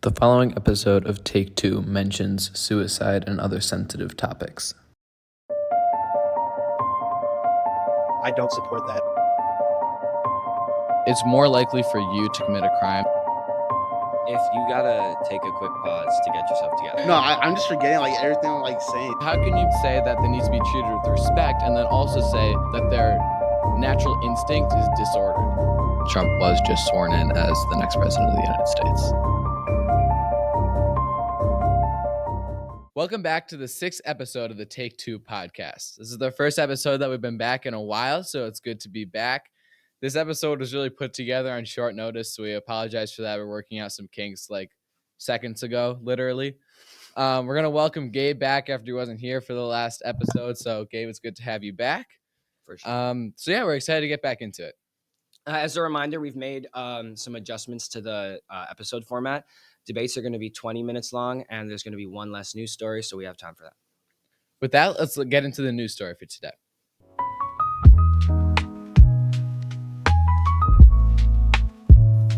The following episode of Take Two mentions suicide and other sensitive topics. I don't support that. It's more likely for you to commit a crime. If you gotta take a quick pause to get yourself together. No, I'm just forgetting like everything I'm like saying. How can you say that they need to be treated with respect and then also say that their natural instinct is disordered? Trump was just sworn in as the next president of the United States. Welcome back to the 6th episode of the Take Two podcast. This is the first episode that we've been back in a while, so it's good to be back. This episode was really put together on short notice, so we apologize for that. We're working out some kinks like seconds ago, literally. We're going to welcome Gabe back after he wasn't here for the last episode. So, Gabe, it's good to have you back. For sure. We're excited to get back into it. As a reminder, we've made some adjustments to the episode format. Debates are going to be 20 minutes long, and there's going to be one less news story, so we have time for that. With that, let's get into the news story for today.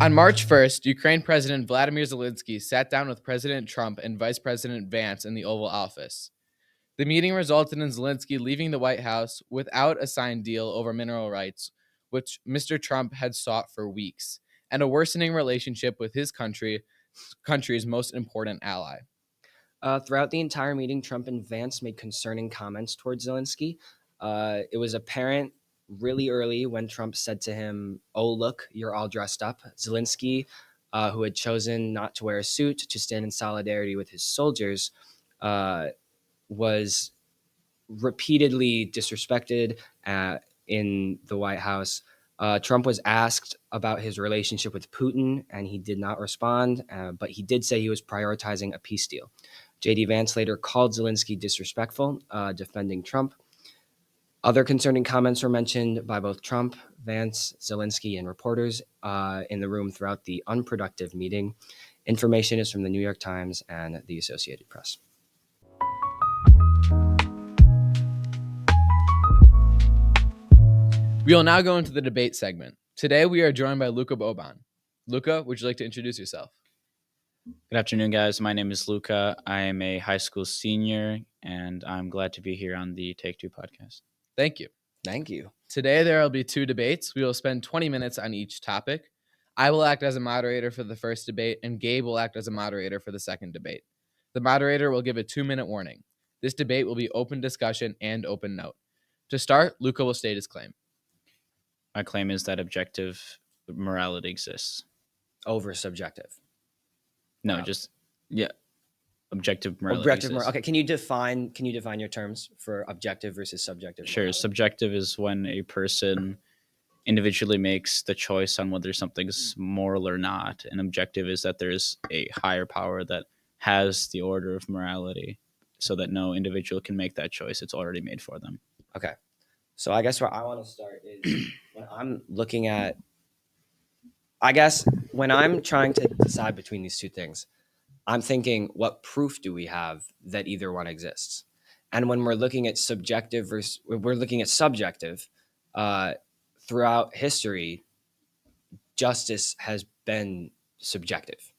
On March 1st, Ukraine President Vladimir Zelensky sat down with President Trump and Vice President Vance in the Oval Office. The meeting resulted in Zelensky leaving the White House without a signed deal over mineral rights, which Mr. Trump had sought for weeks, and a worsening relationship with his country's most important ally. Throughout the entire meeting, Trump and Vance made concerning comments towards Zelensky. It was apparent really early when Trump said to him, "Oh, look, you're all dressed up." Zelensky, who had chosen not to wear a suit to stand in solidarity with his soldiers, was repeatedly disrespected in the White House. Trump was asked about his relationship with Putin, and he did not respond, but he did say he was prioritizing a peace deal. J.D. Vance later called Zelensky disrespectful, defending Trump. Other concerning comments were mentioned by both Trump, Vance, Zelensky, and reporters in the room throughout the unproductive meeting. Information is from the New York Times and the Associated Press. We will now go into the debate segment. Today, we are joined by Luka Boban. Luka, would you like to introduce yourself? Good afternoon, guys. My name is Luka. I am a high school senior, and I'm glad to be here on the Take Two podcast. Thank you. Thank you. Today, there will be 2 debates. We will spend 20 minutes on each topic. I will act as a moderator for the first debate, and Gabe will act as a moderator for the second debate. The moderator will give a 2-minute warning. This debate will be open discussion and open note. To start, Luka will state his claim. My claim is that objective morality exists. Over subjective. No, Wow. objective morality exists. Okay, can you define your terms for objective versus subjective? Sure. morality? Subjective is when a person individually makes the choice on whether something's moral or not. And objective is that there is a higher power that has the order of morality so that no individual can make that choice. It's already made for them. Okay. So I guess where I want to start is when I'm looking at, when I'm trying to decide between these two things, I'm thinking, what proof do we have that either one exists? And when we're looking at subjective, throughout history, justice has been subjective.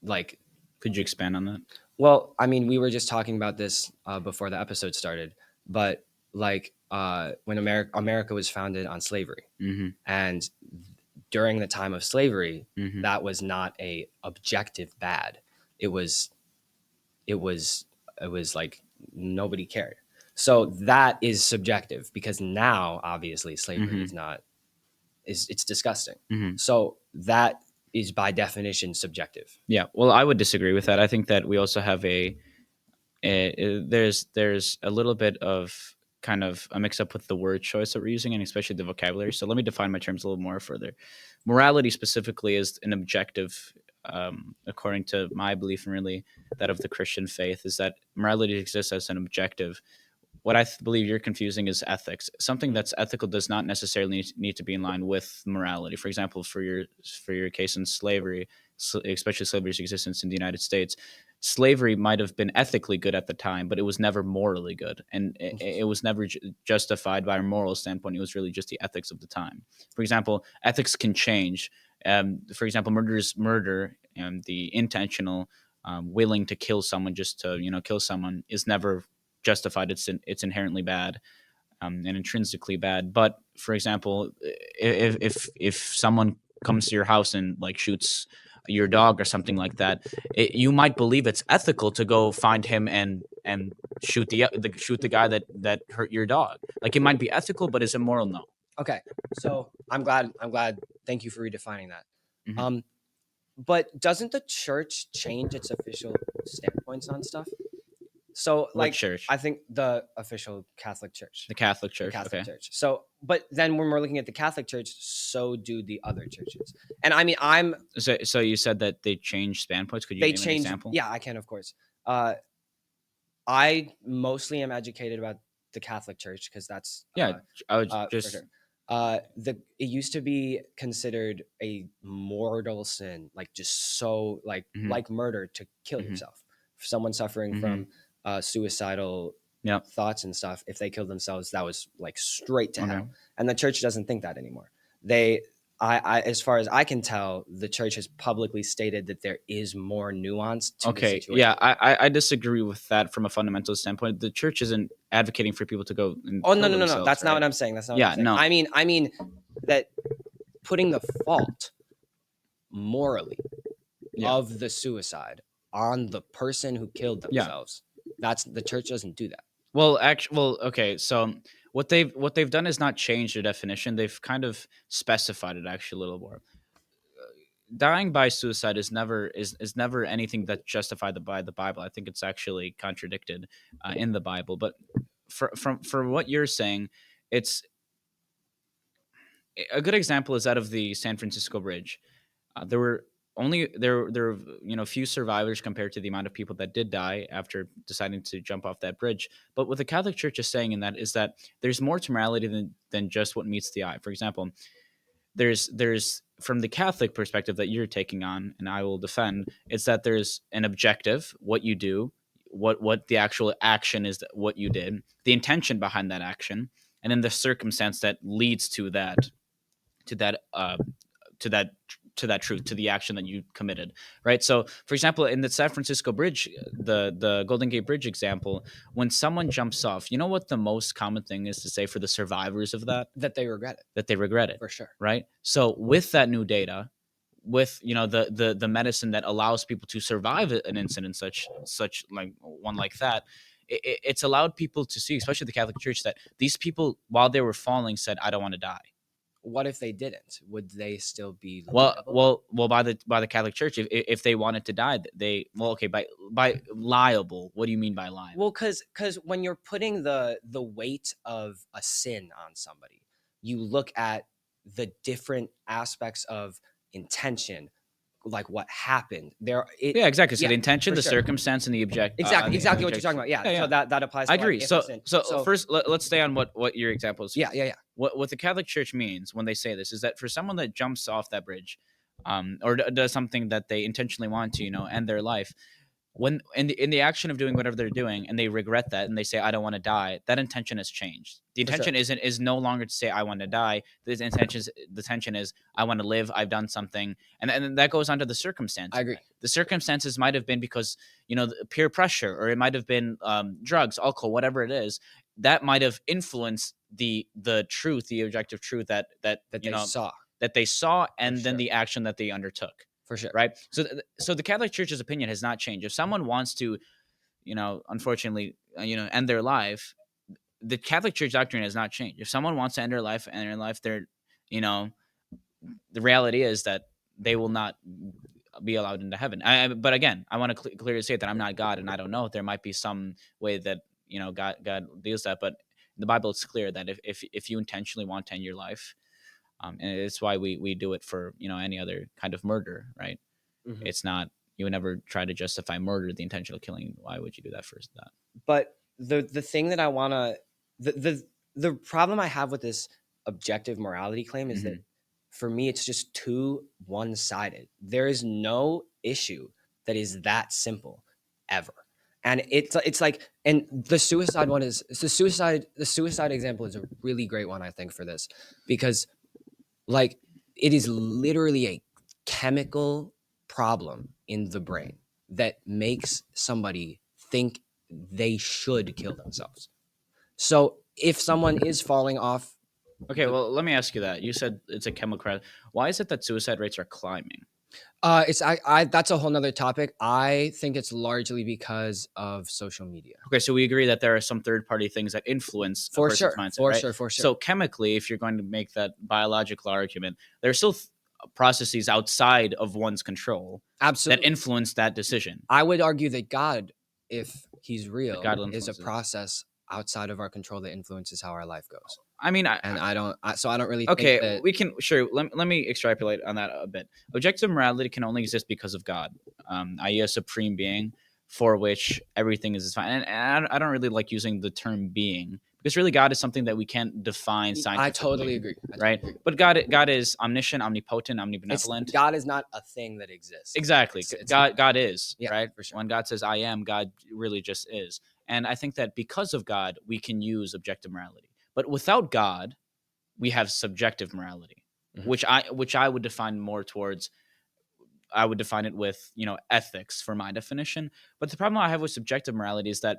Could you expand on that? Well, I mean, we were just talking about this before the episode started, but when America was founded on slavery, and during the time of slavery, that was not a objective bad. It was like nobody cared. So that is subjective because now obviously slavery it's disgusting. So that is by definition subjective. Yeah. Well, I would disagree with that. I think that we also have there's a little bit of kind of a mix up with the word choice that we're using and especially the vocabulary. So let me define my terms a little more further. Morality specifically is an objective, according to my belief and really that of the Christian faith, is that morality exists as an objective. What I believe you're confusing is ethics. Something that's ethical does not necessarily need to be in line with morality. For example, for your case in slavery, especially slavery's existence in the United States, slavery might have been ethically good at the time, but it was never morally good. And it was never justified by a moral standpoint. It was really just the ethics of the time. For example, ethics can change. For example, murder is murder, and the intentional, willing to kill someone just to kill someone is never justified. It's inherently bad, and intrinsically bad. But for example, if someone comes to your house and like shoots your dog or something like that, you might believe it's ethical to go find him and shoot the guy that hurt your dog. Like it might be ethical, but is it moral? No. Okay, so I'm glad. Thank you for redefining that. Mhm. But doesn't the church change its official standpoints on stuff? So, What like, church? I think the official Catholic Church. The Catholic The Church. Catholic Okay. Church. So, but then when we're looking at the Catholic Church, so do the other churches. And I mean, So you said that they changed standpoints. Could you they name an change. example? Yeah, I can, of course. I mostly am educated about the Catholic Church because that's Yeah, I would for just sure. It used to be considered a mortal sin, like just so Mhm. like murder to kill Mhm. yourself. For someone suffering Mhm. from suicidal Yep. thoughts and stuff, if they killed themselves, that was like straight to Okay. hell. And the church doesn't think that anymore. I, as far as I can tell, the church has publicly stated that there is more nuance to the Okay. situation. Yeah, I disagree with that from a fundamental standpoint. The church isn't advocating for people to go and Oh kill no! themselves, That's not right? what I'm saying. That's not. Yeah, What I'm saying. no. I mean that putting the fault morally Yeah. of the suicide on the person who killed Yeah. themselves. That's the church doesn't do that. Okay. So what they've done is not change their definition. They've kind of specified it actually a little more. Dying by suicide is never anything that's justified by the Bible. I think it's actually contradicted in the Bible. But for what you're saying, it's a good example is that of the San Francisco Bridge. There were few survivors compared to the amount of people that did die after deciding to jump off that bridge. But what the Catholic Church is saying in that is that there's more to morality than just what meets the eye. For example, there's from the Catholic perspective that you're taking on, and I will defend, it's that there's an objective, what you do, what the actual action is, that what you did, the intention behind that action, and then the circumstance that leads to that to that to that to that truth, to the action that you committed, right? So for example, in the San Francisco Bridge, the Golden Gate Bridge example, when someone jumps off, you know what the most common thing is to say for the survivors of That they regret it that they regret it, for sure. right? So with that new data, with the medicine that allows people to survive an incident such like one like that, it's allowed people to see, especially the Catholic Church, that these people, while they were falling, said, I don't want to die. What if they didn't? Would they still be Well, liable? by the Catholic Church, if they wanted to die, okay, by liable. What do you mean by liable? Well, because when you're putting the weight of a sin on somebody, you look at the different aspects of intention, like what happened there. Yeah, exactly. So the intention, for the sure. circumstance, and the object. Exactly the what you're talking about. Yeah, Yeah, so that applies. I To agree. Like, if So a sin. first, let's stay on what your example is. Yeah. What the Catholic Church means when they say this is that for someone that jumps off that bridge, or does something that they intentionally want to, end their life, when in the action of doing whatever they're doing, and they regret that, and they say, I don't want to die, that intention has changed. The For sure. intention is no longer to say I want to die. The intention is I want to live. I've done something, and that goes on to the circumstance. I agree. The circumstances might have been because peer pressure, or it might have been drugs, alcohol, whatever it is, that might have influenced the truth, the objective truth that they saw, and then the action that they undertook. For sure. Right. So the Catholic Church's opinion has not changed. If someone wants to, unfortunately, end their life, the Catholic Church doctrine has not changed. If someone wants to end their life, they're, the reality is that they will not be allowed into heaven. But again, I want to clearly say that I'm not God, and I don't know. There might be some way that God deals that, but in the Bible it's clear that if you intentionally want to end your life, and it's why we do it for any other kind of murder, right? Mhm. It's not, you would never try to justify murder, the intentional killing. Why would you do that first? That. But the thing that I want to the problem I have with this objective morality claim is that for me it's just too one-sided. There is no issue that is that simple ever. And it's like, and the suicide one is the suicide example is a really great one, I think, for this, because like it is literally a chemical problem in the brain that makes somebody think they should kill themselves. So if someone is falling off, Okay, well, let me ask you that. You said it's a chemical crash. Why is it that suicide rates are climbing? it's I that's a whole nother topic. I think it's largely because of social media. Okay, so we agree that there are some third-party things that influence a For person's sure, mindset, for right? sure, for sure. So chemically, if you're going to make that biological argument, there are still processes outside of one's control Absolutely. that influence that decision. I would argue that God, if he's real, God will is a influence it. process outside of our control that influences how our life goes. I mean, And I don't really okay, think that we can sure. Let me extrapolate on that a bit. Objective morality can only exist because of God, i.e., a supreme being for which everything is fine. And I don't really like using the term being because really God is something that we can't define scientifically. I totally agree. Right? But God is omniscient, omnipotent, omnibenevolent. God is not a thing that exists. Exactly. God is, Yeah, right? for sure. When God says I am, God really just is. And I think that because of God, we can use objective morality. But without God, we have subjective morality, which I would define more towards. I would define it with ethics for my definition. But the problem I have with subjective morality is that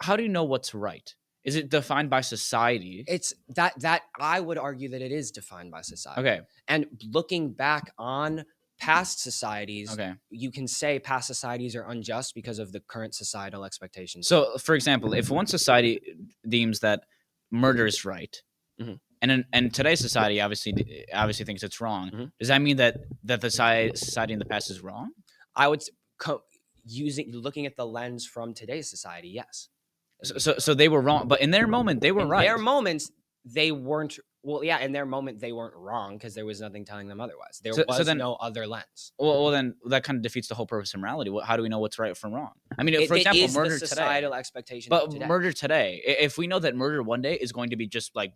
how do you know what's right? Is it defined by society? It's that I would argue that it is defined by society. Okay. And looking back on past societies, Okay. you can say past societies are unjust because of the current societal expectations. So, for example, if one society deems that murder is right, Mhm. and today's society obviously thinks it's wrong, Mhm. does that mean that the society in the past is wrong? I would looking at the lens from today's society, yes. So they were wrong, but in their moment they were In right. their moments, they weren't. Well, yeah, in their moment they weren't wrong because there was nothing telling them otherwise. There was no other lens. Well, then that kind of defeats the whole purpose of morality. How do we know what's right from wrong? I mean, for example, it is murder the societal today. expectation. But today. murder today, if we know that murder one day is going to be just like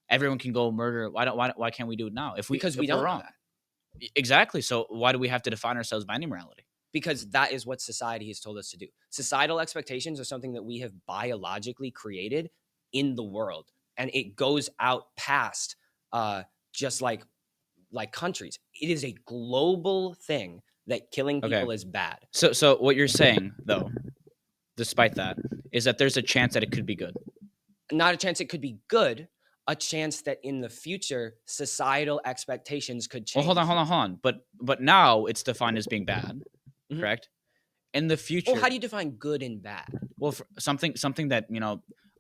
everyone can go murder, why can't we do it now? Because we don't know that. Exactly. So why do we have to define ourselves by any morality? Because that is what society has told us to do. Societal expectations are something that we have biologically created in the world, and it goes out past just like countries. It is a global thing that killing people is bad. So what you're saying, though, despite that, is that there's a chance that it could be good. Not a chance it could be good, a chance that in the future societal expectations could change. Well, hold on. But now it's defined as being bad, correct? In the future, well, how do you define good and bad? Well, something that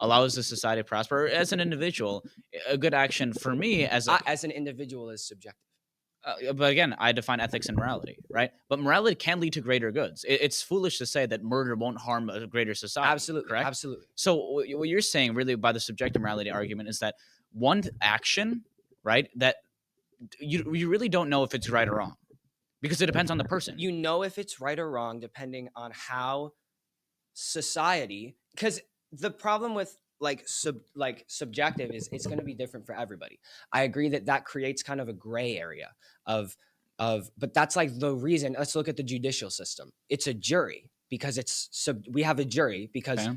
allows the society to prosper. As an individual, a good action for me as an individual is subjective. But again, I define ethics and morality, right? But morality can lead to greater goods. It's foolish to say that murder won't harm a greater society. Absolutely, correct? Absolutely. So what you're saying, really, by the subjective morality argument, is that one action, right, that you really don't know if it's right or wrong, because it depends on the person. You know if it's right or wrong depending on how society. Because the problem with subjective is it's going to be different for everybody. I agree that creates kind of a gray area of but that's like the reason. Let's look at the judicial system. It's a jury because we have a jury because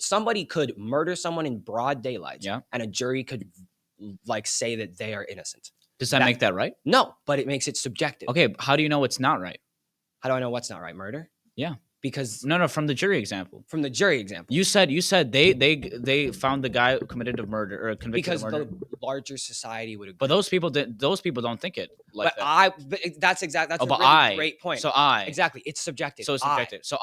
somebody could murder someone in broad daylight, and a jury could say that they are innocent. Does that make that right? No, but it makes it subjective. Okay, how do you know it's not right? How do I know what's not right? Murder? Yeah. Because no, from the jury example. From the jury example. You said they found the guy committed of murder or convicted of murder. Because the larger society would agree. But those people don't think it like that. But that's a really great point. So exactly, it's subjective. So it's subjective. So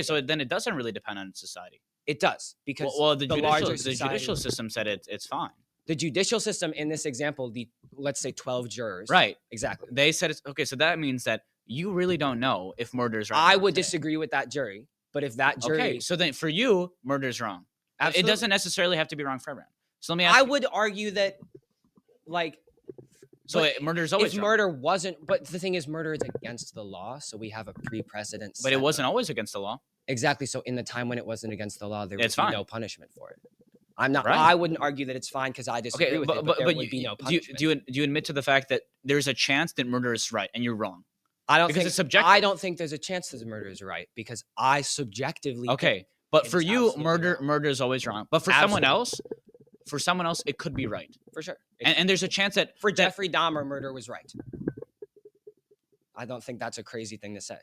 so then it doesn't really depend on society. It does, because the judicial system said it's fine. The judicial system in this example, let's say 12 jurors. Right. Exactly. They said it's okay. So that means that you really don't know if murder is right. I would disagree with that jury, but if that jury, okay, so then for you, murder is wrong. Absolutely. It doesn't necessarily have to be wrong for everyone. So let me ask I would argue that, murder is always if wrong. Murder wasn't, but the thing is, murder is against the law, so we have a pre-precedent. But it wasn't always against the law. Exactly. So in the time when it wasn't against the law, there would be no punishment for it. I'm not. Right. I wouldn't argue that it's fine because I disagree with it. But there would be no punishment. Do you admit to the fact that there's a chance that murder is right and you're wrong? I don't because think it's subjective. I don't think there's a chance that the murder is right because I subjectively. Okay, but for you, murder is always wrong. But for someone else, it could be right for sure. And there's a chance that for Jeffrey Dahmer, murder was right. I don't think that's a crazy thing to say.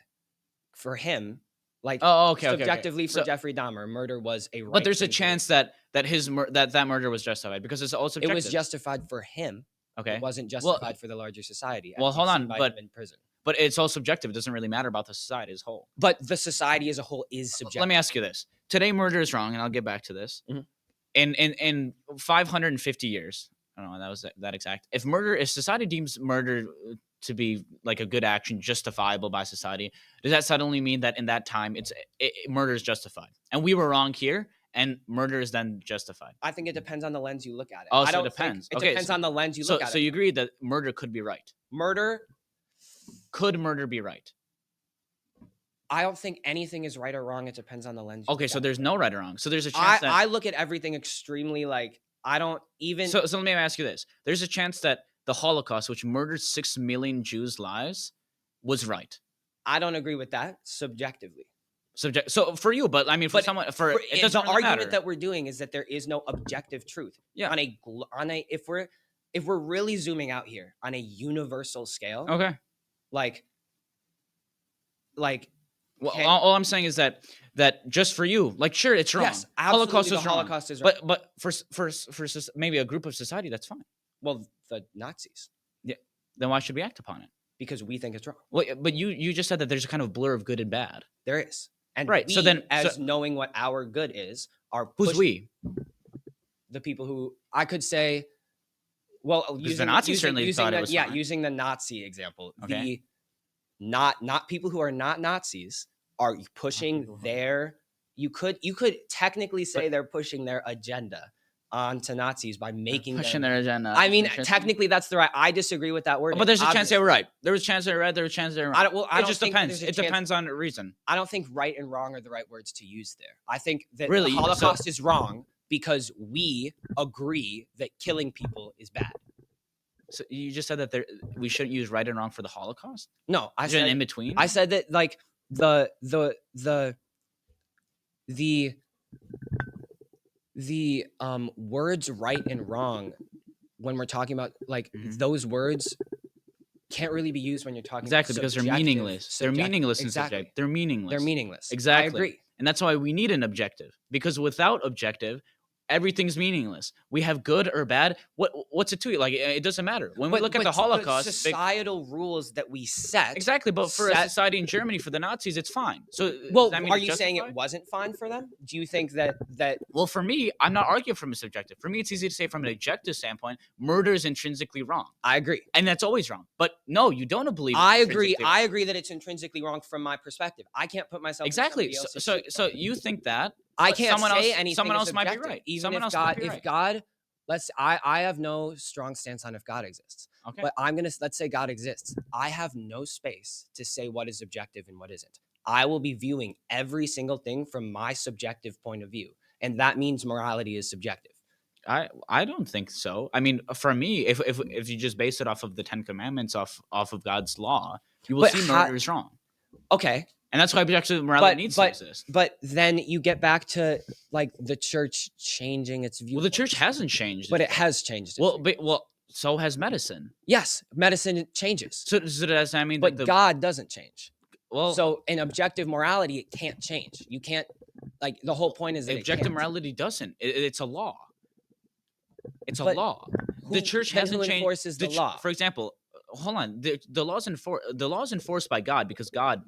For him, like Oh, okay. subjectively for So, Jeffrey Dahmer, murder was a right but there's a thing to do. chance that that murder was justified because it's all It subjective. was justified for him. okay. It wasn't Well, justified for the larger society. well, as hold you've on, seen by but- him in prison. But it's all subjective. It doesn't really matter about the society as a whole. But the society as a whole is subjective. Let me ask you this: today, murder is wrong, and I'll get back to this. Mhm. In 550 years, I don't know that was that exact. If society deems murder to be like a good action, justifiable by society, does that suddenly mean that in that time murder is justified, and we were wrong here, and murder is then justified? I think it depends on the lens you look at it. Oh, I so it don't depends. Think, it Okay, depends so- on the lens you So, look at so it. you agree that murder could be right? Murder, Could murder be right? I don't think anything is right or wrong. It depends on the lens. you Okay, look so at there's it. no right or wrong. So there's a chance that I look at everything extremely like I don't even. So let me ask you this: there's a chance that the Holocaust, which murdered 6 million Jews' lives, was right. I don't agree with that subjectively. So for you, but I mean, for But someone, it the doesn't really argument matter. that we're doing is that there is no objective truth. Yeah. If we're really zooming out here on a universal scale, Okay. like Well, can- all I'm saying is that just for you, like, sure, it's wrong. yes, absolutely, Holocaust the is wrong. Holocaust is wrong. But maybe a group of society, that's fine. Well, the Nazis, Then why should we act upon it? because we think it's wrong. Well, but you just said that there's a kind of blur of good and bad. There is, and Right, so we, then- as so- knowing what our good is, are Who's pushing we? the people who I could say. Well, the Nazis certainly thought it was fine. using the Nazi example, Okay. the not people who are not Nazis are pushing people who are- their. You could technically say they're pushing their agenda onto Nazis by making Pushing them. their agenda. I mean, Interesting. technically, that's the right. I disagree with that word. But there's a chance they were right. There was a chance they were right. There was a chance they were wrong. I It don't just think depends. there's a It chance- depends on reason. I don't think right and wrong are the right words to use there. I think that Really? the So- Holocaust is wrong because we agree that killing people is bad. So you just said that we shouldn't use right and wrong for the Holocaust. No, Is there an in between? I said that like the words right and wrong when we're talking about like Mhm. those words can't really be used when you're talking Exactly, about because they're subjective- meaningless. They're subject- meaningless in exactly. subject. They're meaningless. They're meaningless. Exactly. I agree. And that's why we need an objective. Because without objective, everything's meaningless. We have good or bad. What's it to you? Like it doesn't matter. When we look at the Holocaust, societal rules that we set. exactly. But for a set- society in Germany, for the Nazis, it's fine. So Well, does that mean are it's you saying it justified? wasn't fine for them? Do you think that Well, for me, I'm not arguing from a subjective. For me, it's easy to say from an objective standpoint, murder is intrinsically wrong, I agree. and that's always wrong. But no, you don't believe. it's I agree. intrinsically wrong. I agree that it's intrinsically wrong from my perspective. I can't put myself in Exactly. somebody else's So shoes. you think that? I but can't someone say else- anything. someone is else might be objective. right. Even Someone if else might God, be if right. God, I have no strong stance on if God exists. Okay. But let's say God exists. I have no space to say what is objective and what isn't. I will be viewing every single thing from my subjective point of view, and that means morality is subjective. I don't think so. I mean, for me, if you just base it off of the Ten Commandments, off of God's law, you will But see how- murder is wrong, Okay, and that's why objective morality needs to exist. but then you get back to like the church changing its view. Well, the church hasn't changed, but it has changed. its well, view. so has medicine. Yes, medicine changes, So does that mean but that God doesn't change. well, So in objective morality, it can't change. You can't like the whole point is that it objective can't. morality doesn't. It's a law. It's a But law. The church then hasn't who changed. enforces the law? For example, hold on. The law's enforced by God because God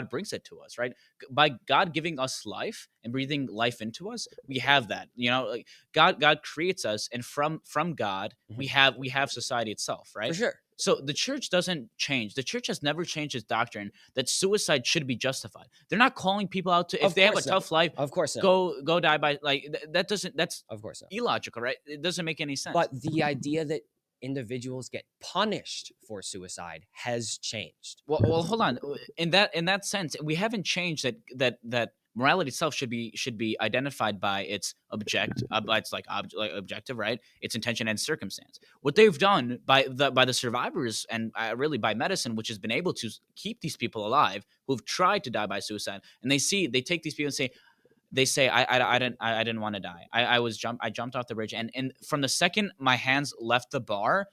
brings it to us, right? By God giving us life and breathing life into us, we have that. You know, like God creates us, and from God we have society itself, right? For sure. So the church doesn't change. The church has never changed its doctrine that suicide should be justified. They're not calling people out to if Of they have a course not. tough life, Of course not. go die by that's Of course not. illogical, right? It doesn't make any sense. But the idea that individuals get punished for suicide has changed. well, hold on. In that sense, we haven't changed that morality itself should be identified by its objective, right? Its intention and circumstance. What they've done by the survivors and really by medicine, which has been able to keep these people alive who've tried to die by suicide, and they take these people and say I didn't want to die. I jumped off the bridge, and from the second my hands left the bar,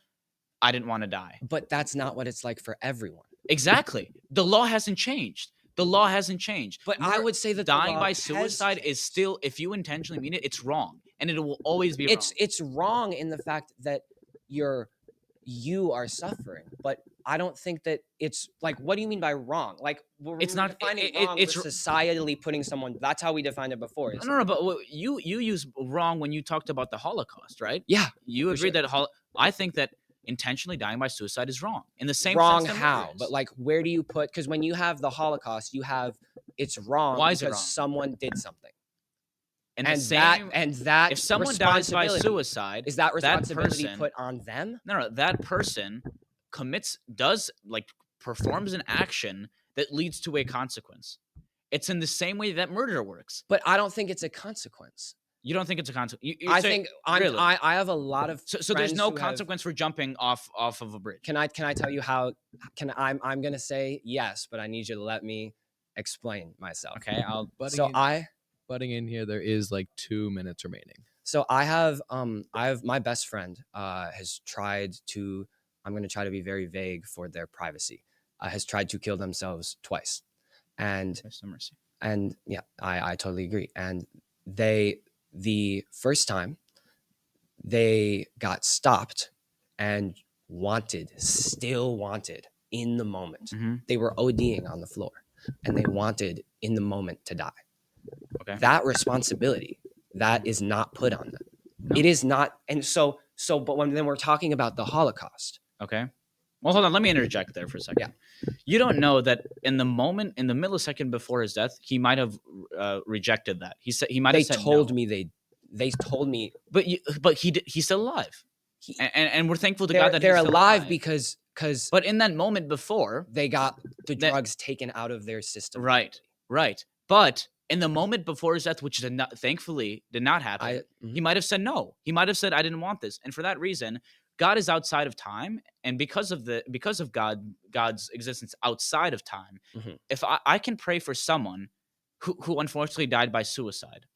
I didn't want to die. But that's not what it's like for everyone. Exactly. The law hasn't changed. The law hasn't changed. But I would say that the dying law by has suicide is changed. still, if you intentionally mean it, it's wrong, and it will always be wrong. It's wrong in the fact that you are suffering, but I don't think that it's like, what do you mean by wrong? Like, It's not- defining wrong. it's We're societally putting someone. That's how we defined it before. No, but you use wrong when you talked about the Holocaust, right? Yeah, You for agree sure. that I think that intentionally dying by suicide is wrong. In the same wrong sense that how? murder is. But like, where do you put? Because when you have the Holocaust, you have it's wrong Why is it because wrong? someone did something, and and the same, that if someone dies by responsibility- suicide, is that responsibility person, put on them? no, that person performs an action that leads to a consequence. It's in the same way that murder works. But I don't think it's a consequence. You don't think it's a consequence? I think really? I have a lot of So there's no friends who have- consequence for jumping off of a bridge. Can I tell you how? I'm gonna say yes, but I need you to let me explain myself. Okay, I'll. Butting in here, there is like 2 minutes remaining. So I have my best friend has tried to. I'm going to try to be very vague for their privacy. Has tried to kill themselves twice, and Christ have mercy. and yeah, I totally agree. And the first time they got stopped and still wanted in the moment. Mhm. They were ODing on the floor, and they wanted in the moment to die. Okay. That responsibility that is not put on them. No. It is not. And so but then we're talking about the Holocaust. Okay. Well, hold on. Let me interject there for a second. Yeah. You don't know that in the millisecond before his death, he might have rejected that. He said he might have said told no. me they told me. But he's still alive, and we're thankful to God that they're he's still alive because. But in that moment before, they got the drugs taken out of their system. Right. But in the moment before his death, which thankfully did not happen, he might have said no. He might have said, "I didn't want this," and for that reason, God is outside of time, and because of God's existence outside of time, if I can pray for someone who unfortunately died by suicide,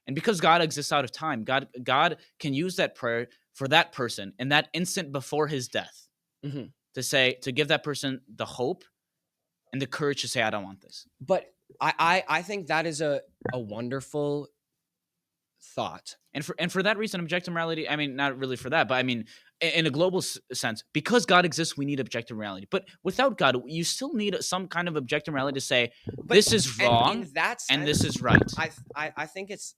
and because God exists out of time, God can use that prayer for that person in that instant before his death, to give that person the hope and the courage to say, "I don't want this." But I think that is a wonderful thought. And for that reason, objective morality, I mean, not really for that, but I mean, in a global sense, because God exists, we need objective morality. But without God, you still need some kind of objective morality to say, this is wrong, and this is right. I think it's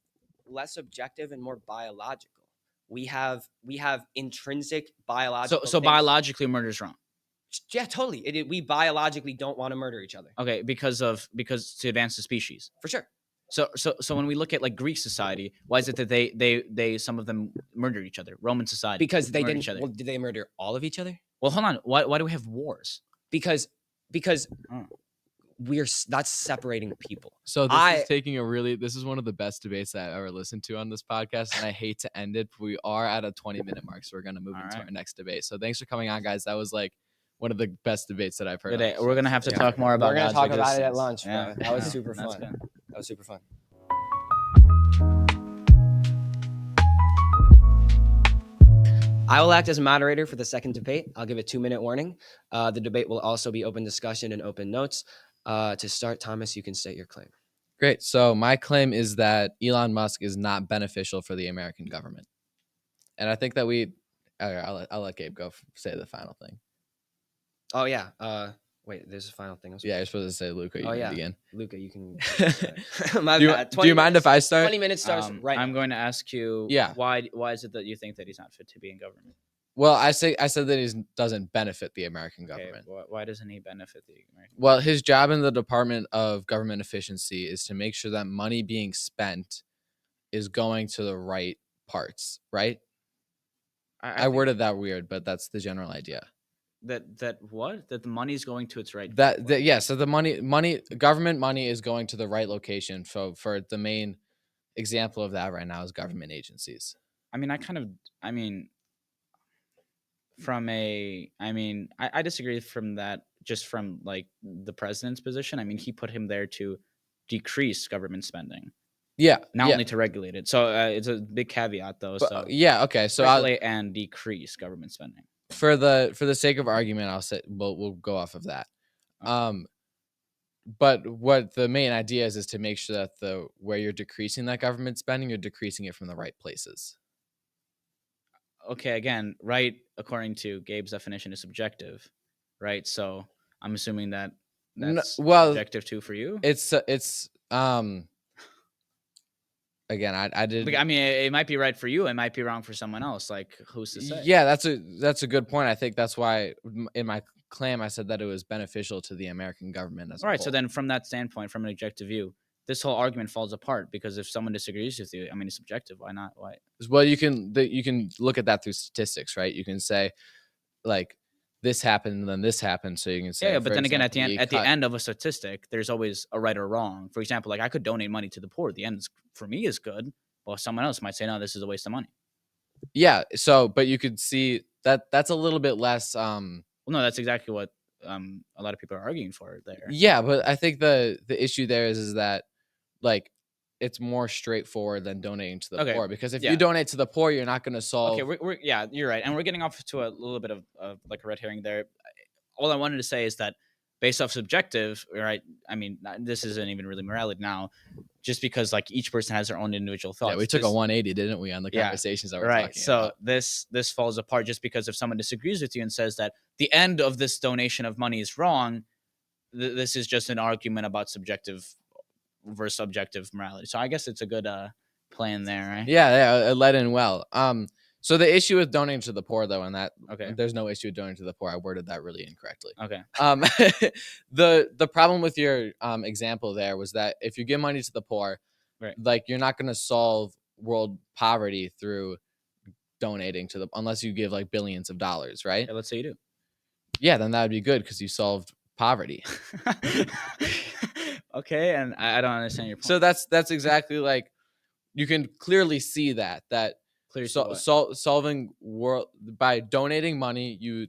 less objective and more biological. We have intrinsic biological. So biologically, murder is wrong. Yeah, totally. We biologically don't want to murder each other. Okay, because to advance the species. For sure. So when we look at like Greek society, why is it that they some of them murder each other? Roman society, because they didn't. Each other. Well, did they murder all of each other? Well, hold on. Why do we have wars? Because that's separating people. So this is one of the best debates that I've ever listened to on this podcast, and I hate to end it, but we are at a 20-minute mark, so we're gonna move into our next debate. So thanks for coming on, guys. That was like one of the best debates that I've heard. We're gonna have to talk more about. We're gonna God's talk about it at existence. lunch. Yeah. That was super fun. That was super fun. I will act as moderator for the second debate. I'll give a 2-minute warning. The debate will also be open discussion and open notes. To start, Thomas, you can state your claim. Great. So my claim is that Elon Musk is not beneficial for the American government, and I think that I'll let Gabe go say the final thing. Oh yeah. Wait, there's a final thing. Yeah, you're supposed to say Luka. You can begin. Luka, you can. Do you mind if I start? 20 minutes starts right now. I'm going to ask you. Yeah. Why is it that you think that he's not fit to be in government? Well, I said that he doesn't benefit the American government. Okay, why doesn't he benefit the American? Well, his job in the Department of Government Efficiency is to make sure that money being spent is going to the right parts, right? I worded that weird, but that's the general idea. That the money is going to its right. So the government money is going to the right location. So for the main example of that right now is government agencies. I disagree from that, just from like the president's position. I mean, he put him there to decrease government spending. Yeah. Not only to regulate it. So it's a big caveat though. Okay. So regulate and decrease government spending. For the sake of argument, I'll say we'll go off of that. But what the main idea is to make sure that where you're decreasing that government spending, you're decreasing it from the right places. Okay, again, right, according to Gabe's definition, is subjective, right? So I'm assuming that that's subjective too for you. It's again, I did. I mean, it might be right for you. It might be wrong for someone else. Like, who's to say? Yeah, that's a good point. I think that's why in my claim I said that it was beneficial to the American government as a All right. whole. So then, from that standpoint, from an objective view, this whole argument falls apart because if someone disagrees with you, I mean, it's subjective. Why not? Why? Well, you can look at that through statistics, right? You can say like this happened and then this happened, so you can say Yeah, but for then again, example, at the end of a statistic, there's always a right or wrong. For example, like I could donate money to the poor. The end for me is good. Well, someone else might say, no, this is a waste of money. Yeah. So, but you could see that that's a little bit less. Well, no, that's exactly what a lot of people are arguing for there. Yeah, but I think the issue there is that like it's more straightforward than donating to the poor, because if you donate to the poor, you're not going to solve. Okay, we're yeah, you're right, and we're getting off to a little bit of like a red herring there. All I wanted to say is that based off subjective, right? I mean, this isn't even really morality now, just because like each person has their own individual thoughts. Yeah, we took a 180, didn't we, on the conversations that we're talking about? So this falls apart just because if someone disagrees with you and says that the end of this donation of money is wrong, this is just an argument about subjective versus objective morality. So I guess it's a good plan there, right? Yeah, it led in well. So the issue with donating to the poor, though, and that there's no issue with donating to the poor. I worded that really incorrectly. Okay. The problem with your example there was that if you give money to the poor, right, like you're not going to solve world poverty through donating to unless you give like billions of dollars, right? Yeah, let's say you do. Yeah, then that would be good because you solved poverty. Okay, and I don't understand your point. So that's exactly like you can clearly see that solving world by donating money, you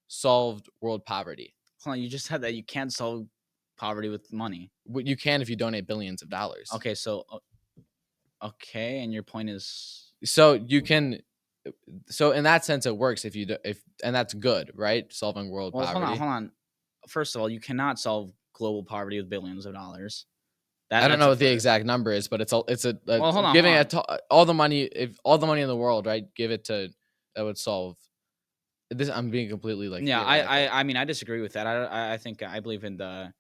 solved world poverty. Hold on, you just said that you can't solve poverty with money. You can if you donate billions of dollars. Okay, so and your point is so you can. So in that sense, it works if and that's good, right? Solving world poverty. Hold on. First of all, you cannot solve global poverty with billions of dollars. I don't know what the exact number is, but it's hold on, giving all the money, if all the money in the world, right? Give it to that would solve this. I'm being completely like I mean I disagree with that. I think I believe in the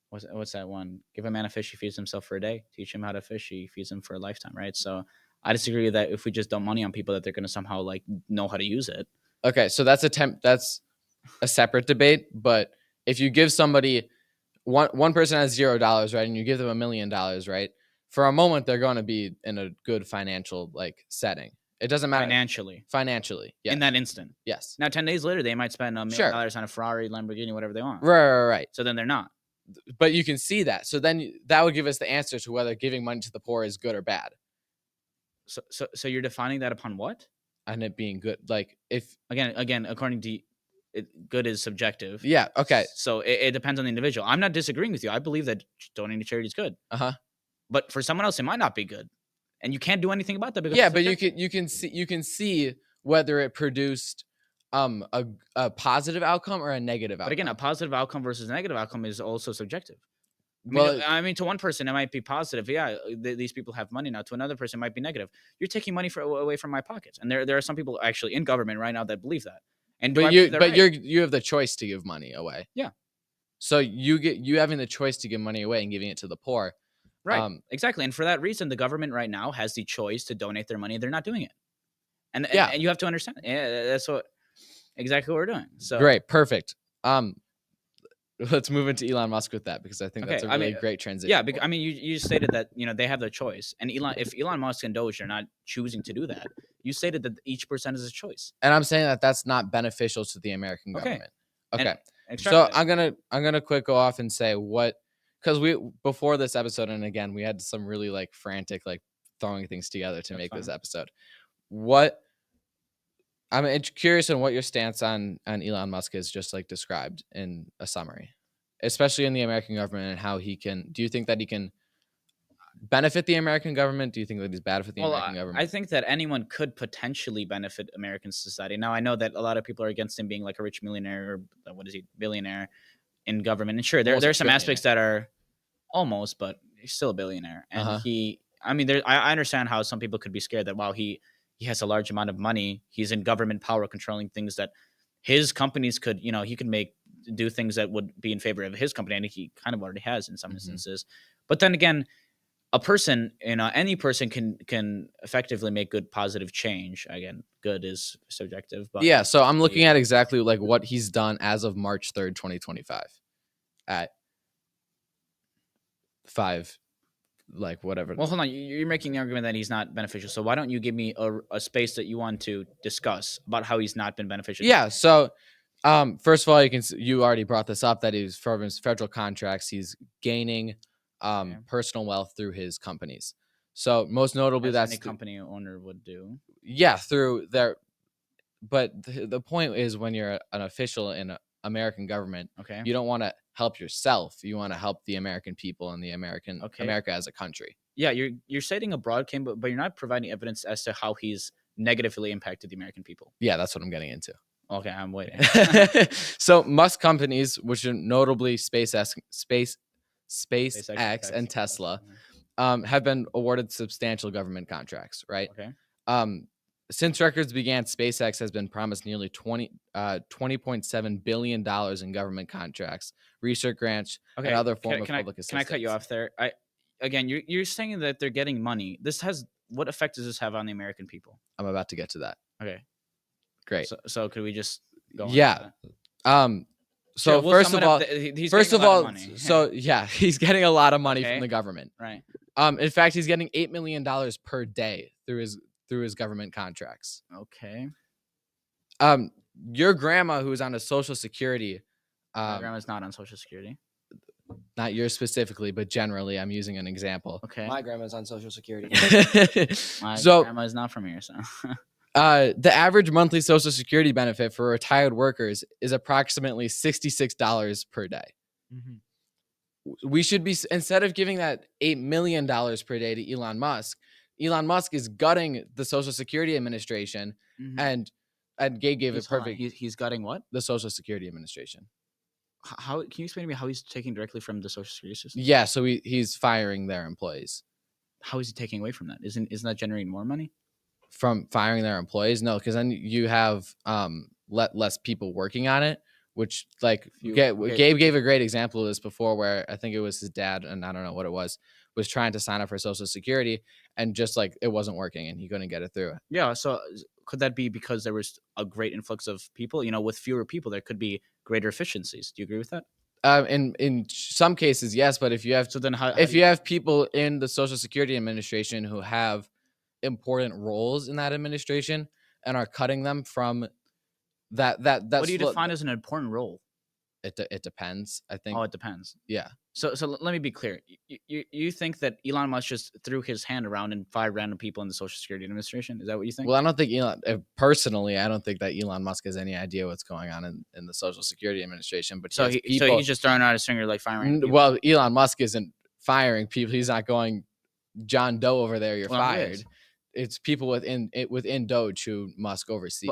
what's that one? Give a man a fish, he feeds himself for a day. Teach him how to fish, he feeds him for a lifetime, right? So I disagree with that. If we just dump money on people, that they're going to somehow like know how to use it. Okay, so that's a separate debate. But if you give somebody one person has $0, right, and you give them $1 million, right, for a moment they're going to be in a good financial like setting. It doesn't matter financially, yes. In that instant, yes. Now 10 days later, they might spend $1 million on a Ferrari, Lamborghini, whatever they want. Right. So then they're not. But you can see that. So then that would give us the answer to whether giving money to the poor is good or bad. So you're defining that upon what? And it being good, like if again, according to good is subjective. Yeah. Okay. So it depends on the individual. I'm not disagreeing with you. I believe that donating to charity is good. But for someone else, it might not be good, and you can't do anything about that. Because but you can see whether it produced a positive outcome or a negative outcome. But again, a positive outcome versus a negative outcome is also subjective. I mean, to one person it might be positive. Yeah, these people have money now. To another person, it might be negative. You're taking money away from my pockets, and there are some people actually in government right now that believe that. And you have the choice to give money away. Yeah. So you having the choice to give money away and giving it to the poor. Right. Exactly. And for that reason, the government right now has the choice to donate their money. They're not doing it. And you have to understand. Yeah, that's exactly what we're doing. So great. Perfect. Let's move into Elon Musk with that, because I think that's a really great transition. Yeah, I mean, you stated that they have the choice, and if Elon Musk and Doge are not choosing to do that, you stated that each person has a choice. And I'm saying that that's not beneficial to the American government. Okay. So I'm gonna quick go off and say because before this episode, and again we had some really like frantic like throwing things together to make this episode. I'm curious on what your stance on Elon Musk is, just like described in a summary, especially in the American government, and how do you think that he can benefit the American government? Do you think that he's bad for the American government? I think that anyone could potentially benefit American society. Now, I know that a lot of people are against him being like a rich millionaire, or what is he, billionaire. in government. And sure, there Almost a are some aspects trillionaire. that are almost, but he's still a billionaire. And Uh-huh. I understand how some people could be scared that while he has a large amount of money, he's in government power controlling things that his companies could, he could do things that would be in favor of his company, and he kind of already has in some instances. But then again, a person, any person can effectively make good positive change. Again, good is subjective, but Yeah, so I'm looking at exactly like what he's done as of March 3rd, 2025 at 5, like whatever. Well, hold on. You're making the argument that he's not beneficial. So why don't you give me a space that you want to discuss about how he's not been beneficial? Yeah, so first of all, you already brought this up that he's from his federal contracts, he's gaining personal wealth through his companies. So most notably, As that's any company owner would do. Yeah, through their. But the point is, when you're an official in American government, Okay. you don't want to help yourself. You want to help the American people and the America as a country. Yeah, you're citing a broad claim, but you're not providing evidence as to how he's negatively impacted the American people. Yeah, that's what I'm getting into. Okay, I'm waiting. So Musk companies, which are notably SpaceX and Tesla, have been awarded substantial government contracts, right? Okay. Since records began, SpaceX has been promised nearly $20.7 billion in government contracts, research grants, and other forms of public assistance. Can I cut you off there? Again, you're saying that they're getting money. What effect does this have on the American people? I'm about to get to that. Okay, great. So could we just go? Yeah. So we'll first of all, he's getting a lot of money from the government. Right. In fact, he's getting $8 million per day through his government contracts. Okay. Your grandma, who's on a Social Security, my grandma's not on Social Security. Not yours specifically, but generally, I'm using an example. Okay. My grandma's on Social Security. My grandma's not from here, so. The average monthly Social Security benefit for retired workers is approximately $66 per day. Mm-hmm. We should be, instead of giving that $8 million per day to Elon Musk is gutting the Social Security Administration, and Gabe gave it perfect. He's gutting what? The Social Security Administration. How can you explain to me how he's taking directly from the Social Security system? Yeah, so he's firing their employees. How is he taking away from that? Isn't that generating more money? From firing their employees? No, because then you have less people working on it, which Gabe gave a great example of this before, where I think it was his dad, and I don't know what it was trying to sign up for Social Security, and just it wasn't working and he couldn't get it through. Yeah, so could that be because there was a great influx of people? With fewer people, there could be greater efficiencies. Do you agree with that? In some cases, yes, but if you have you have people in the Social Security Administration who have important roles in that administration and are cutting them from that's what do you define as an important role? It depends, I think. Oh, it depends. Yeah. So let me be clear. You think that Elon Musk just threw his hand around and fired random people in the Social Security Administration? Is that what you think? Well, I don't think personally, I don't think that Elon Musk has any idea what's going on in the Social Security Administration. But so he's just throwing out his finger like firing people. Well, Elon Musk isn't firing people. He's not going, John Doe over there, you're fired. It's people within Doge who Musk oversees.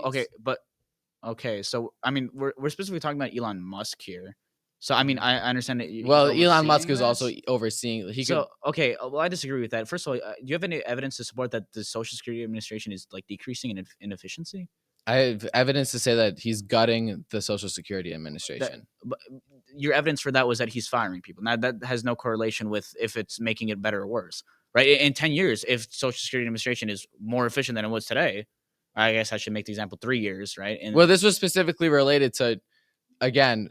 Okay, so I mean, we're specifically talking about Elon Musk here. So I mean, I understand that. Elon Musk is also overseeing. I disagree with that. First of all, do you have any evidence to support that the Social Security Administration is decreasing in efficiency? I have evidence to say that he's gutting the Social Security Administration. But your evidence for that was that he's firing people. Now that has no correlation with if it's making it better or worse, right? In 10 years, if Social Security Administration is more efficient than it was today, I guess I should make the example 3 years, right? This was specifically related to, again,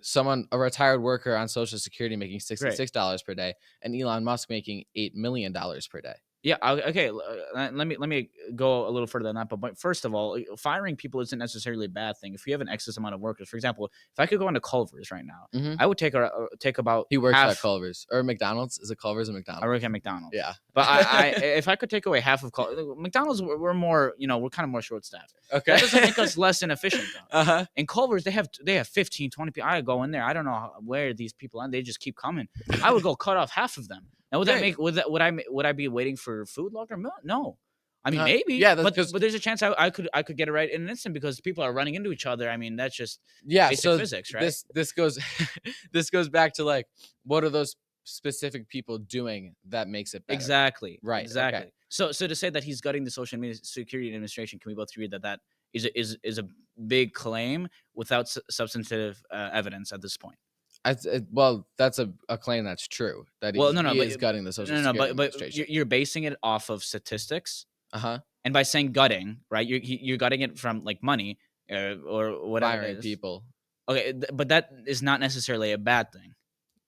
a retired worker on Social Security making $66 per day, and Elon Musk making $8 million per day. Yeah. Okay. Let me go a little further than that. But first of all, firing people isn't necessarily a bad thing. If you have an excess amount of workers, for example, if I could go into Culver's right now, I would take about. He works at Culver's or McDonald's. Is it Culver's or McDonald's? I work at McDonald's. Yeah. But if I could take away half of McDonald's, we're more, we're kind of more short staffed. Okay. That doesn't make us less inefficient though. In Culver's, they have 15, 20 people. I go in there. I don't know where these people are. They just keep coming. I would go cut off half of them. Now, would I be waiting for food longer? No. I mean, maybe, yeah, that's but there's a chance I could get it right in an instant because people are running into each other. I mean, that's just basic so physics, right? this goes this goes back to like, what are those specific people doing that makes it better? Exactly. Right, Exactly. okay. So to say that he's gutting the Social Security Administration, can we both agree that is a big claim without substantive evidence at this point? Well, that's a claim that's true, that Well, he but is gutting the Social no, Security but Administration. you're basing it off of statistics, Uh-huh. and by saying gutting, right? You're gutting it from like money or whatever it Firing is. people. Okay, but that is not necessarily a bad thing.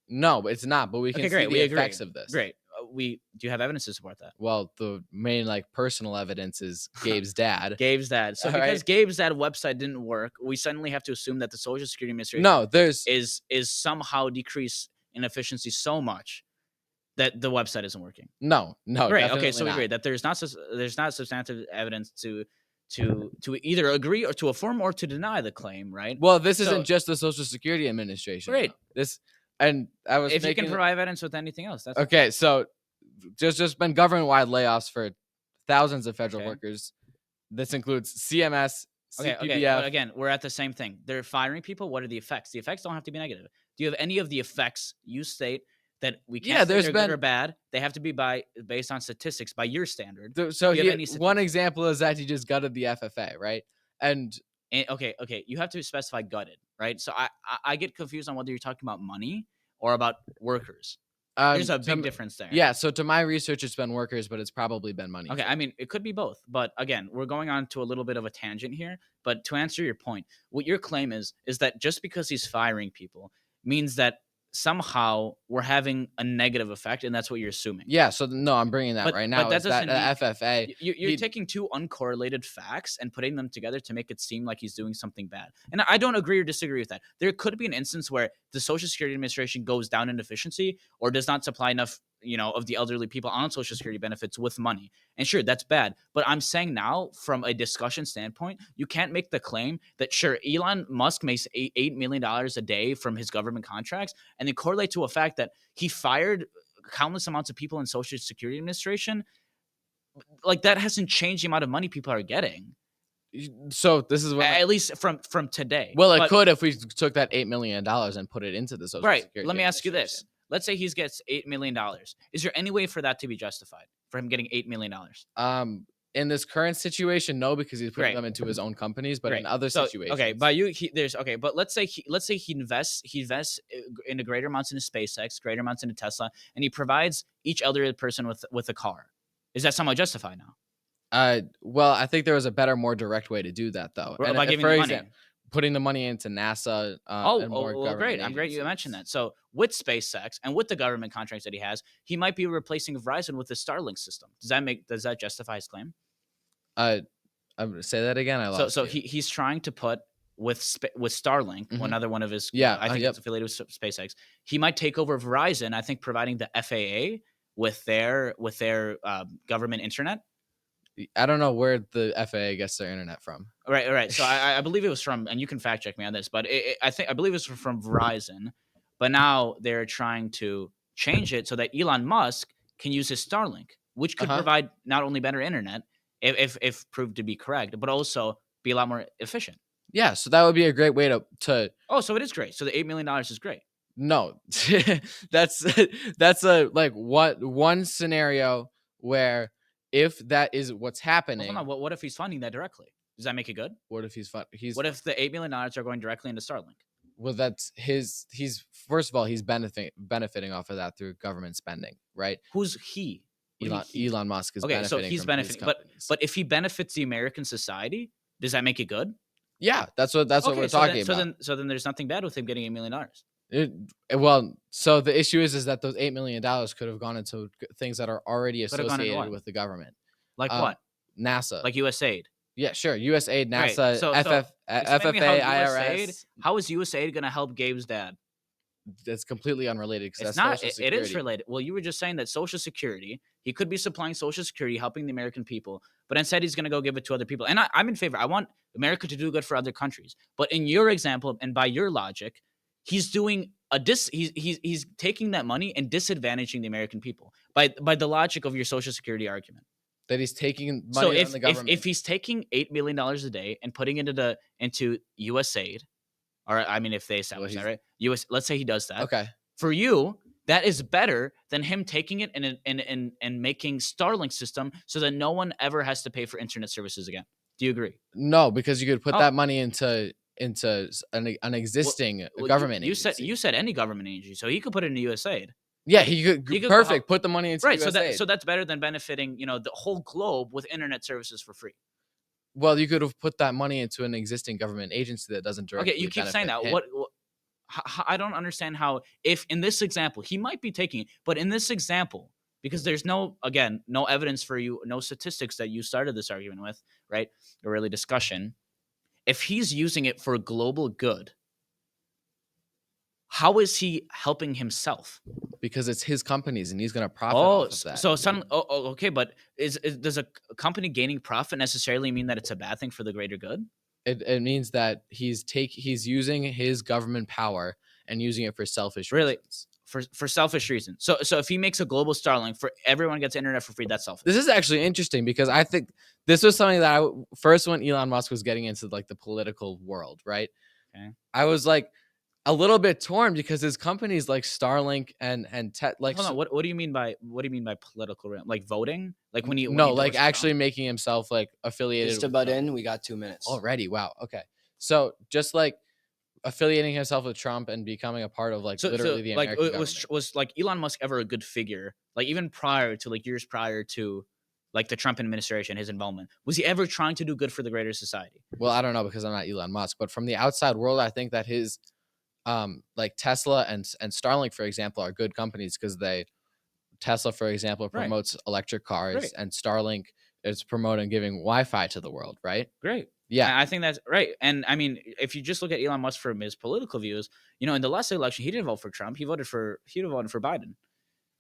No, but it's not. But we can Okay, see great. the We agree. effects of this. Great. Do you have evidence to support that? Well, the main like personal evidence is Gabe's dad. Gabe's dad. So All because right. Gabe's dad website didn't work, we suddenly have to assume that the Social Security Administration No, there's is somehow decreased in efficiency so much that the website isn't working. no. Great. Okay, definitely so we not. agree that there's not substantive evidence to either agree or to affirm or to deny the claim, right? Well, this So- isn't just the Social Security Administration. Great. though. And I was If you making can provide evidence with anything else, that's okay. So just been government-wide layoffs for thousands of federal Okay. workers. This includes CMS, Okay, CPBF. but again, we're at the same thing. They're firing people. What are the effects? The effects don't have to be negative. Do you have any of the effects you state that we can't say there's they're good been- or bad? They have to be based on statistics by your standard. So Do you have any one statistics? example is that he just gutted the FFA, right? And Okay, you have to specify gutted, right? So I get confused on whether you're talking about money or about workers. There's a big difference there. Yeah. So to my research, it's been workers, but it's probably been money. Okay, I mean, it could be both, but again, we're going on to a little bit of a tangent here. But to answer your point, what your claim is that just because he's firing people means that somehow we're having a negative effect, and that's what you're assuming. Yeah. So no, I'm bringing that But- right but now. that Is that doesn't FFA? You're he- taking two uncorrelated facts and putting them together to make it seem like he's doing something bad. And I don't agree or disagree with that. There could be an instance where the Social Security Administration goes down in efficiency or does not supply enough, of the elderly people on Social Security benefits with money. And sure, that's bad. But I'm saying now, from a discussion standpoint, you can't make the claim that, sure, Elon Musk makes $8 million a day from his government contracts and then correlate to a fact that he fired countless amounts of people in Social Security Administration. Like, that hasn't changed the amount of money people are getting, So this is what. at least from today. Well, it But- could if we took that $8 million and put it into the Social right. Security. Let me ask you this: Administration. let's say he gets $8 million. Is there any way for that to be justified, for him getting $8 million? In this current situation, no, because he's putting Great. them into his own companies. But in Great. other So, situations, okay, by you, but let's say he invests into greater amounts into SpaceX, greater amounts into Tesla, and he provides each elderly person with a car. Is that somehow justified now? Well, I think there was a better, more direct way to do that, though. By And, giving for the money. example, putting the money into NASA. And more Well, government great. I'm great you agencies. mentioned that. So with SpaceX and with the government contracts that he has, he might be replacing Verizon with the Starlink system. Does that justify his claim? I'm gonna say that again. I lost. So you. he's trying to put with Starlink, Mhm. another one of his. Yeah, I think yep. it's affiliated with SpaceX. He might take over Verizon. I think providing the FAA with their government internet. I don't know where the FAA gets their internet from. All right. So I believe it was from, and you can fact check me on this, but I believe it was from Verizon. But now they're trying to change it so that Elon Musk can use his Starlink, which could Uh-huh. provide not only better internet, if proved to be correct, but also be a lot more efficient. Yeah, so that would be a great way to Oh, so it is great. So the $8 million is great. no. that's a like one scenario where if that is what's Well, happening, hold on. What if he's funding that directly? Does that make it good? what if he's What if the $8 million are going directly into Starlink? well, that's he's first of all, he's benefiting off of that through government spending, right? Who's he? What do you mean he? Elon Musk is Okay, benefiting. so he's from these benefiting, companies. but if he benefits the American society, does that make it good? yeah, that's what we're talking about. So then there's nothing bad with him getting $8 million. Well, so the issue is that those $8 million could have gone into things that are already Could have gone into associated what? with the government. Like Um, what? NASA, Like USAID. yeah, sure, USAID, Right, NASA, so FFA, Explain to me how IRS. How is USAID going to help Gabe's dad? That's completely unrelated because It's that's not. Social It is Security. related. Well, you were just saying that Social Security, he could be supplying Social Security, helping the American people, but instead he's going to go give it to other people. And I'm in favor. I want America to do good for other countries. But in your example and by your logic, he's doing he's taking that money and disadvantaging the American people by the logic of your Social Security argument. That he's taking money So from if, the if government. if he's taking $8 million a day and putting it into USAID, or I mean, if they establish that, right? Let's say he does that. Okay. For you, that is better than him taking it and making Starlink system so that no one ever has to pay for internet services again. Do you agree? No, because you could put Oh. that money into an existing Well, government you agency. said any government agency, so he could put it into USAID. Yeah, he could. You could Perfect. Put the money into Right. USAID. So that's better than benefiting the whole globe with internet services for free. Well, you could have put that money into an existing government agency that doesn't directly. Okay, you keep saying that. him. What I don't understand how, if in this example he might be taking it, but in this example, because there's no evidence for you, no statistics that you started this argument with, right? Or really discussion. If he's using it for global good, how is he helping himself? Because it's his companies and he's going to profit off of that. So suddenly, okay, but does a company gaining profit necessarily mean that it's a bad thing for the greater good? It means that he's using his government power and using it for selfish reasons. For selfish reasons. So if he makes a global Starlink for everyone gets internet for free, that's selfish. This is actually interesting because I think this was something that first when Elon Musk was getting into like the political world, right? Okay. I was like a little bit torn because his companies like Starlink and like. Hold on, what do you mean by political realm? Like voting? Like when you like actually making himself like affiliated. Just to butt in, we got 2 minutes already. Wow. Okay. So just like affiliating himself with Trump and becoming a part of like literally the American government. Was like Elon Musk ever a good figure? Like even prior to years prior to like the Trump administration, his involvement, was he ever trying to do good for the greater society? Well, I don't know because I'm not Elon Musk, but from the outside world, I think that his like Tesla and Starlink, for example, are good companies because Tesla, for example, promotes electric cars and Starlink is promoting giving Wi-Fi to the world, right? Great. Yeah. And I think that's right. And I mean, if you just look at Elon Musk from his political views, in the last election, he didn't vote for Trump. He voted for Biden.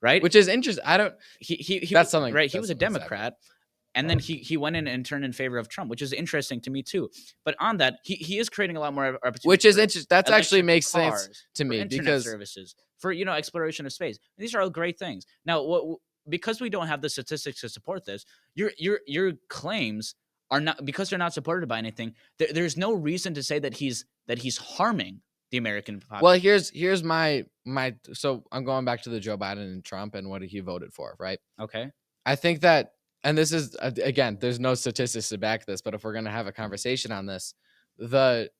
Right. Which is interesting. I don't, he that's something, right. He was a Democrat. And then he went in and turned in favor of Trump, which is interesting to me too. But on that, he is creating a lot more opportunities. Which is interesting. That's actually makes sense to me because services for exploration of space. These are all great things. Now, because we don't have the statistics to support this, your claims are not, because they're not supported by anything. There's no reason to say that he's harming the American population. Well, here's my so I'm going back to the Joe Biden and Trump and what he voted for, right? Okay. I think that. And this is, again, there's no statistics to back this, but if we're going to have a conversation on this, it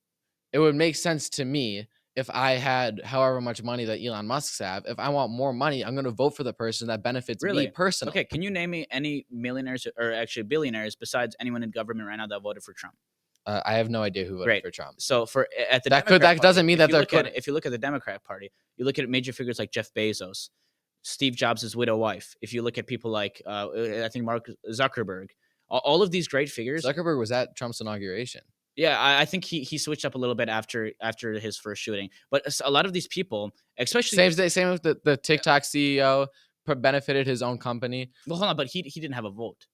would make sense to me if I had however much money that Elon Musk's have. If I want more money, I'm going to vote for the person that benefits me personally. Okay, can you name me any millionaires or actually billionaires besides anyone in government right now that voted for Trump? I have no idea who voted for Trump. So at the that doesn't mean that they're good. If you look at the Democrat Party, you look at major figures like Jeff Bezos, Steve Jobs' widow wife. If you look at people like I think Mark Zuckerberg, all of these great figures. Zuckerberg was at Trump's inauguration. Yeah, I think he switched up a little bit after his first shooting. But a lot of these people, especially same with the TikTok CEO, benefited his own company. Well, hold on, but he didn't have a vote.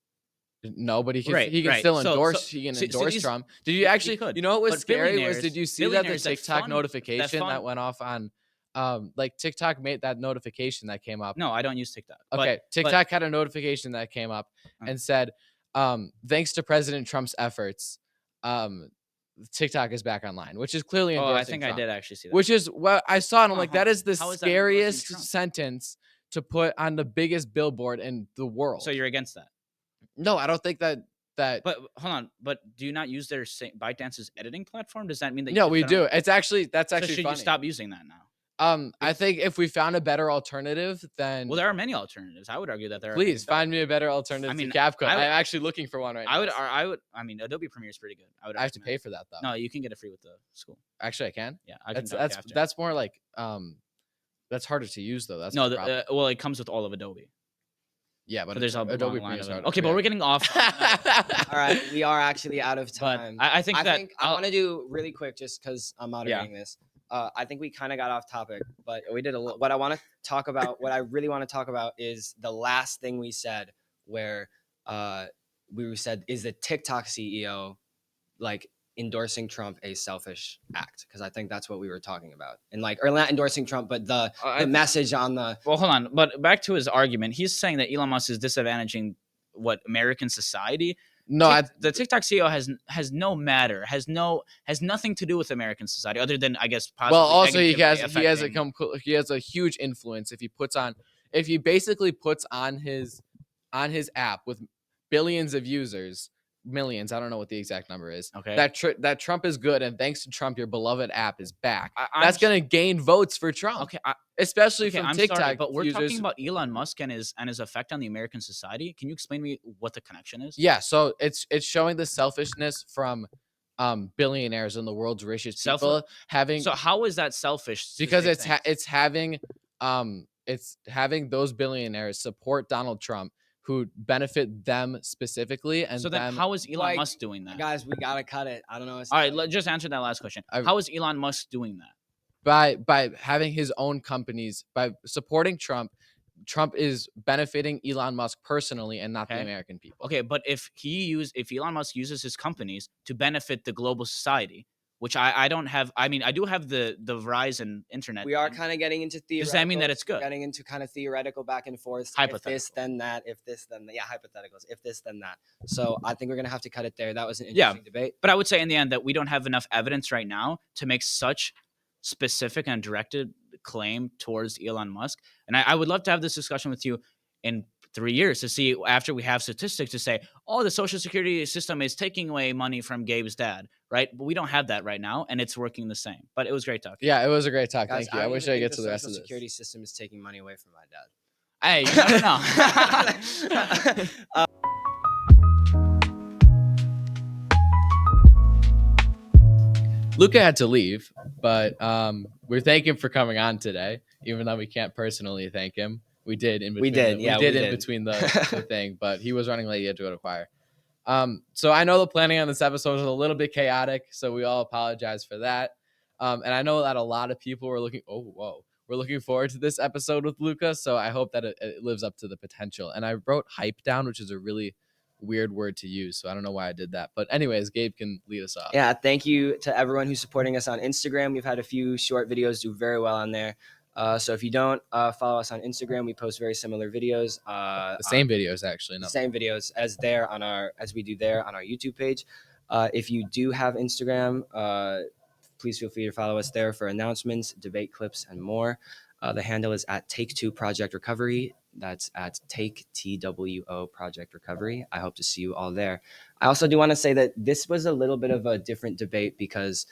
No, but he can still endorse. He can endorse Trump. Did you actually? You know what was scary was, did you see that the TikTok notification that went off on? Like TikTok made that notification that came up. No, I don't use TikTok. Okay, TikTok had a notification that came up and said, thanks to President Trump's efforts, TikTok is back online, which is clearly endorsing I think Trump, I did actually see that. Which is what I saw, and I'm like, that is the scariest sentence to put on the biggest billboard in the world. So you're against that? No, I don't think that. But hold on. But do you not use their ByteDance's editing platform? Does that mean that? No, we do. That's actually should funny. You stop using that now? I think if we found a better alternative, then there are many alternatives. I would argue that there. Please find me a better alternative to CapCut. I'm actually looking for one right now. I would. I mean, Adobe Premiere is pretty good. I have to pay for that though. No, you can get it free with the school. Actually, I can. Yeah, that's more like that's harder to use though. That's well, it comes with all of Adobe. Yeah, but there's Adobe Premiere is hard. Okay, but we're getting off. All right, we are actually out of time. But I think I want to do really quick just because I'm moderating this. I think we kind of got off topic, but we did a little. What I want to talk about, what I really want to talk about, is the last thing we said, where we said, is the TikTok CEO like endorsing Trump a selfish act? Because I think that's what we were talking about, and or not endorsing Trump, but the message on the. Well, hold on, but back to his argument, he's saying that Elon Musk is disadvantaging what American society. No, The TikTok CEO has no matter, has nothing to do with American society other than, I guess, possibly. well, also he negatively has affecting- he has a huge influence if he basically puts on his app with billions of users, millions. I don't know what the exact number is. Okay. That Trump is good, and thanks to Trump, your beloved app is back. I'm That's gonna gain votes for Trump. Okay, especially from I'm TikTok. sorry, but we're users. talking about Elon Musk and his effect on the American society. Can you explain to me what the connection is? Yeah, so it's showing the selfishness from billionaires and the world's richest people having. So how is that selfish? Because it's having those billionaires support Donald Trump who benefit them specifically, and so then how is Elon Musk doing that? Guys, we gotta cut it. I don't know. All right, just answer that last question. How is Elon Musk doing that? By having his own companies, by supporting Trump. Trump is benefiting Elon Musk personally and not the American people. Okay, but if Elon Musk uses his companies to benefit the global society, which I don't have. I mean, I do have the Verizon internet. We are kind of getting into theoretical. Does that mean that it's good? Getting into kind of theoretical back and forth. Hypothetical. If this, then that. If this, then that. Yeah, hypotheticals. If this, then that. So I think we're going to have to cut it there. That was an interesting debate. But I would say in the end that we don't have enough evidence right now to make such specific and directed claim towards Elon Musk. And I would love to have this discussion with you in 3 years to see, after we have statistics, to say, oh, the social security system is taking away money from Gabe's dad, right? But we don't have that right now, and it's working the same. But it was great talking. Yeah, it was a great talk. Guys, Thank you. I wish I could get to the rest of The this. social security system is taking money away from my dad. Hey, you never know. Luka had to leave, but we thank him for coming on today, even though we can't personally thank him. We did in between. Between the thing, but he was running late. He had to go to choir. So I know the planning on this episode was a little bit chaotic, so we all apologize for that. And I know that a lot of people were looking forward to this episode with Luka, so I hope that it lives up to the potential. And I wrote hype down, which is a really weird word to use, so I don't know why I did that. But anyways, Gabe can lead us off. Yeah, thank you to everyone who's supporting us on Instagram. We've had a few short videos do very well on there. So if you don't follow us on Instagram, we post very similar videos. The same videos, actually. No. Same videos as we do there on our YouTube page. If you do have Instagram, please feel free to follow us there for announcements, debate clips, and more. The handle is at Take2 Project Recovery. That's at Take TWO Project Recovery. I hope to see you all there. I also do want to say that this was a little bit of a different debate because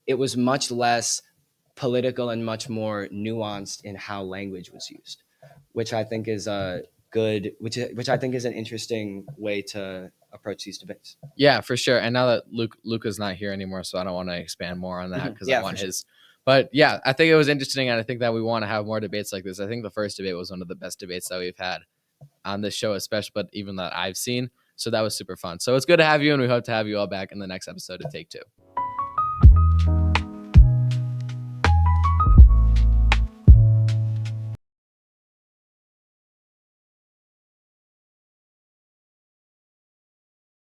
it was much less political and much more nuanced in how language was used, which I think is which I think is an interesting way to approach these debates. Yeah, for sure. And now that Luka's not here anymore, so I don't want to expand more on that because I want his. But yeah, I think it was interesting, and I think that we want to have more debates like this. I think the first debate was one of the best debates that we've had on this show, especially, but even that I've seen. So that was super fun. So it's good to have you, and we hope to have you all back in the next episode of Take Two.